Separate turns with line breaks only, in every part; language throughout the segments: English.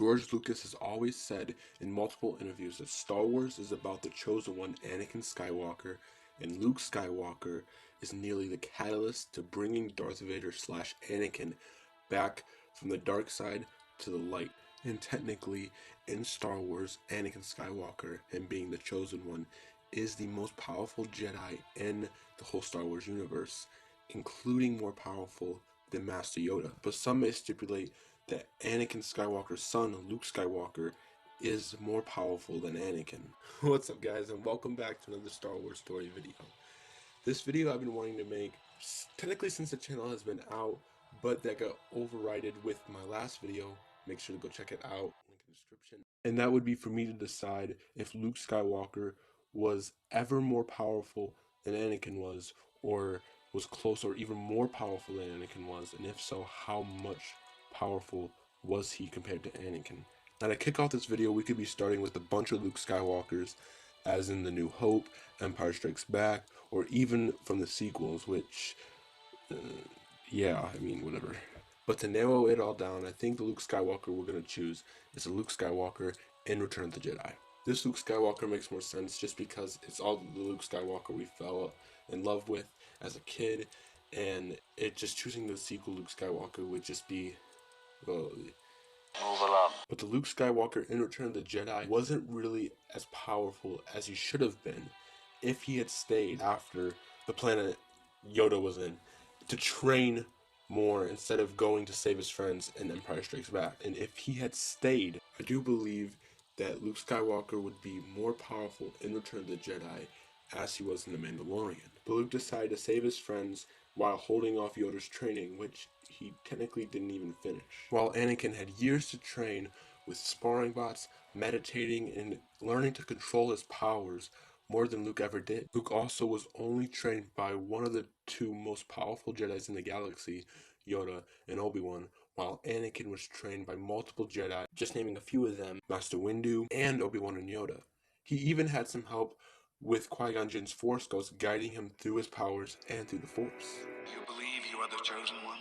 George Lucas has always said in multiple interviews that Star Wars is about the chosen one, Anakin Skywalker, and Luke Skywalker is nearly the catalyst to bringing Darth Vader slash Anakin back from the dark side to the light. And technically, in Star Wars, Anakin Skywalker, him being the chosen one, is the most powerful Jedi in the whole Star Wars universe, including more powerful than Master Yoda. But some may stipulate that Anakin Skywalker's son, Luke Skywalker, is more powerful than Anakin. What's up, guys, and welcome back to another Star Wars story video. This video I've been wanting to make, technically since the channel has been out, but that got overridden with my last video. Make sure to go check it out, link in the description. And that would be for me to decide if Luke Skywalker was ever more powerful than Anakin was, or was close or even more powerful than Anakin was, and if so, how much powerful was he compared to Anakin. Now, to kick off this video, we could be starting with a bunch of Luke Skywalkers, as in The New Hope, Empire Strikes Back, or even from the sequels, which, yeah, I mean, whatever. But to narrow it all down, I think the Luke Skywalker we're going to choose is the Luke Skywalker in Return of the Jedi. This Luke Skywalker makes more sense just because it's all the Luke Skywalker we fell in love with as a kid, and it just choosing the sequel Luke Skywalker would just be, well, move along. But the Luke Skywalker in Return of the Jedi wasn't really as powerful as he should have been if he had stayed after the planet Yoda was in to train more instead of going to save his friends in Empire Strikes Back. And if he had stayed, I do believe that Luke Skywalker would be more powerful in Return of the Jedi as he was in The Mandalorian. But Luke decided to save his friends while holding off Yoda's training, which he technically didn't even finish. While Anakin had years to train with sparring bots, meditating, and learning to control his powers more than Luke ever did. Luke also was only trained by one of the two most powerful Jedis in the galaxy, Yoda and Obi-Wan, while Anakin was trained by multiple Jedi, just naming a few of them, Master Windu and Obi-Wan and Yoda. He even had some help with Qui-Gon Jinn's Force Ghost guiding him through his powers and through the Force.
You believe you are the chosen one?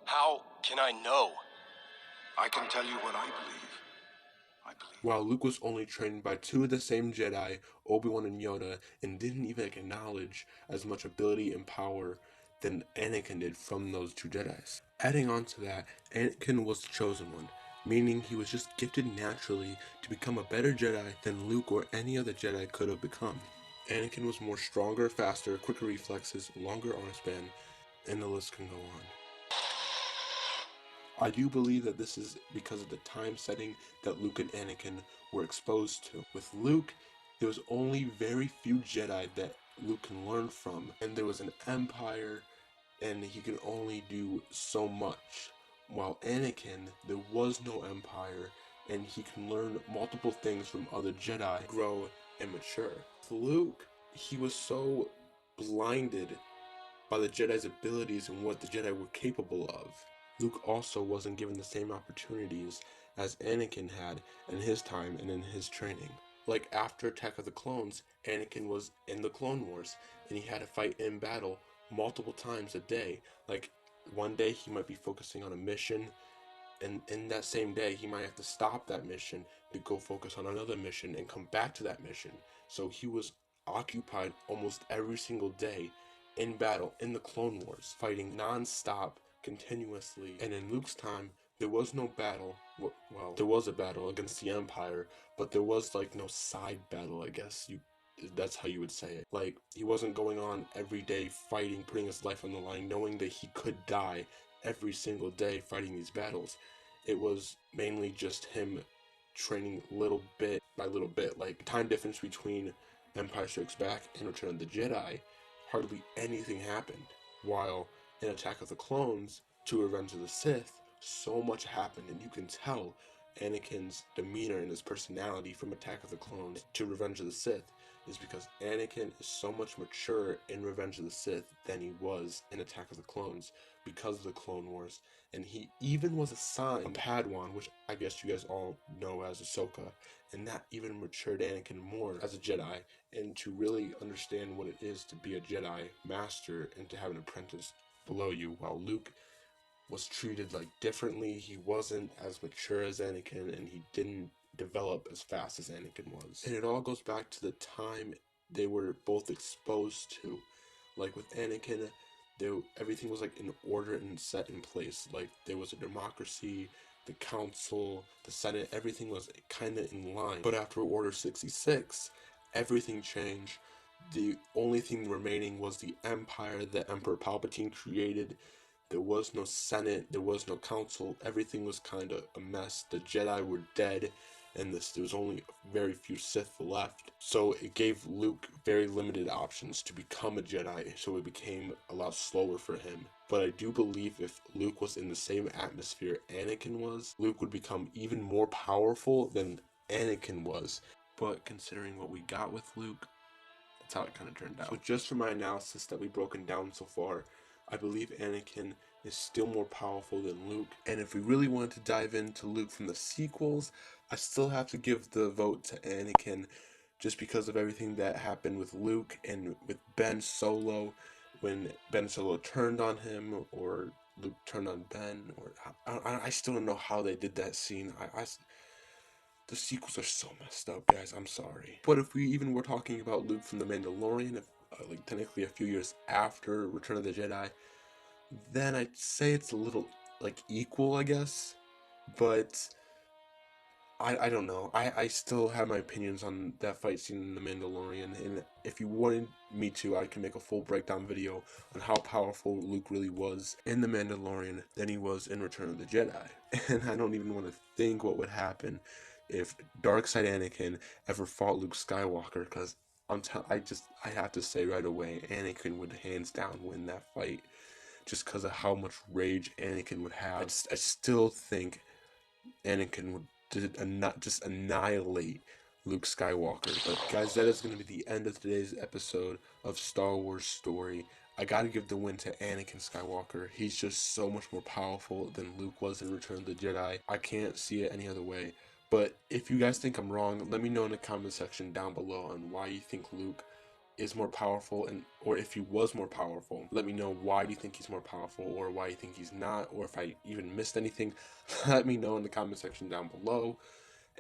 How can I know?
I can tell you what I believe.
While Luke was only trained by two of the same Jedi, Obi-Wan and Yoda, and didn't even acknowledge as much ability and power than Anakin did from those two Jedis. Adding on to that, Anakin was the chosen one, meaning he was just gifted naturally to become a better Jedi than Luke or any other Jedi could have become. Anakin was more stronger, faster, quicker reflexes, longer arm span, and the list can go on. I do believe that this is because of the time setting that Luke and Anakin were exposed to. With Luke, there was only very few Jedi that Luke can learn from, and there was an empire, and he could only do so much. While Anakin, there was no empire, and he can learn multiple things from other Jedi, grow and mature. With Luke, he was so blinded by the Jedi's abilities and what the Jedi were capable of. Luke also wasn't given the same opportunities as Anakin had in his time and in his training. Like after Attack of the Clones, Anakin was in the Clone Wars and he had to fight in battle multiple times a day. Like one day he might be focusing on a mission, and in that same day he might have to stop that mission to go focus on another mission and come back to that mission. So he was occupied almost every single day in battle in the Clone Wars, fighting non-stop, continuously. And in Luke's time, there was no battle. Well, there was a battle against the Empire, but there was like no side battle, I guess that's how you would say it. Like, he wasn't going on every day fighting, putting his life on the line, knowing that he could die every single day fighting these battles. It was mainly just him training little bit by little bit. Like, time difference between Empire Strikes Back and Return of the Jedi, hardly anything happened. While in Attack of the Clones to Revenge of the Sith, so much happened, and you can tell Anakin's demeanor and his personality from Attack of the Clones to Revenge of the Sith is because Anakin is so much mature in Revenge of the Sith than he was in Attack of the Clones because of the Clone Wars. And he even was assigned a Padawan, which I guess you guys all know as Ahsoka, and that even matured Anakin more as a Jedi and to really understand what it is to be a Jedi Master and to have an apprentice below you. While Luke was treated like differently. He wasn't as mature as Anakin, and he didn't develop as fast as Anakin was. And it all goes back to the time they were both exposed to. Like with Anakin, everything was like in order and set in place. Like there was a democracy, the council, the Senate, everything was kind of in line. But after Order 66, everything changed. The only thing remaining was the Empire that Emperor Palpatine created. There was no Senate, there was no council, everything was kind of a mess. The Jedi were dead, and there was only very few Sith left. So it gave Luke very limited options to become a Jedi, so it became a lot slower for him. But I do believe if Luke was in the same atmosphere Anakin was, Luke would become even more powerful than Anakin was. But considering what we got with Luke, that's how it kind of turned out. So just from my analysis that we've broken down so far, I believe Anakin is still more powerful than Luke. And if we really wanted to dive into Luke from the sequels, I still have to give the vote to Anakin just because of everything that happened with Luke and with Ben Solo, when Ben Solo turned on him or Luke turned on Ben, or I still don't know how they did that scene. The sequels are so messed up, guys. I'm sorry. But if we even were talking about Luke from The Mandalorian, like technically a few years after Return of the Jedi, then I'd say it's a little like equal, I guess. But I don't know. I still have my opinions on that fight scene in The Mandalorian, and if you wanted me to, I can make a full breakdown video on how powerful Luke really was in The Mandalorian than he was in Return of the Jedi. And I don't even want to think what would happen if Darkside Anakin ever fought Luke Skywalker, because I have to say right away, Anakin would hands down win that fight, just because of how much rage Anakin would have. I still think Anakin would not just annihilate Luke Skywalker. But guys, that is going to be the end of today's episode of Star Wars Story. I gotta give the win to Anakin Skywalker. He's just so much more powerful than Luke was in Return of the Jedi. I can't see it any other way. But if you guys think I'm wrong, let me know in the comment section down below on why you think Luke is more powerful, and or if he was more powerful. Let me know why do you think he's more powerful, or why you think he's not, or if I even missed anything. Let me know in the comment section down below.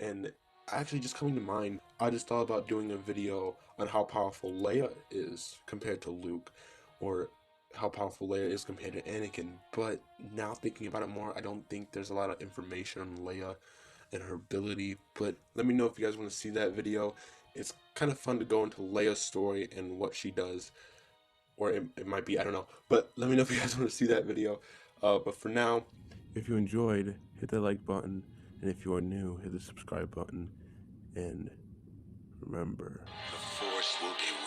And actually, just coming to mind, I just thought about doing a video on how powerful Leia is compared to Luke, or how powerful Leia is compared to Anakin. But now thinking about it more, I don't think there's a lot of information on Leia and her ability. But let me know if you guys want to see that video. It's kind of fun to go into Leia's story and what she does, or it might be, I don't know. But let me know if you guys want to see that video. But for now, if you enjoyed, hit the like button, and if you are new, hit the subscribe button, and remember,
The Force will be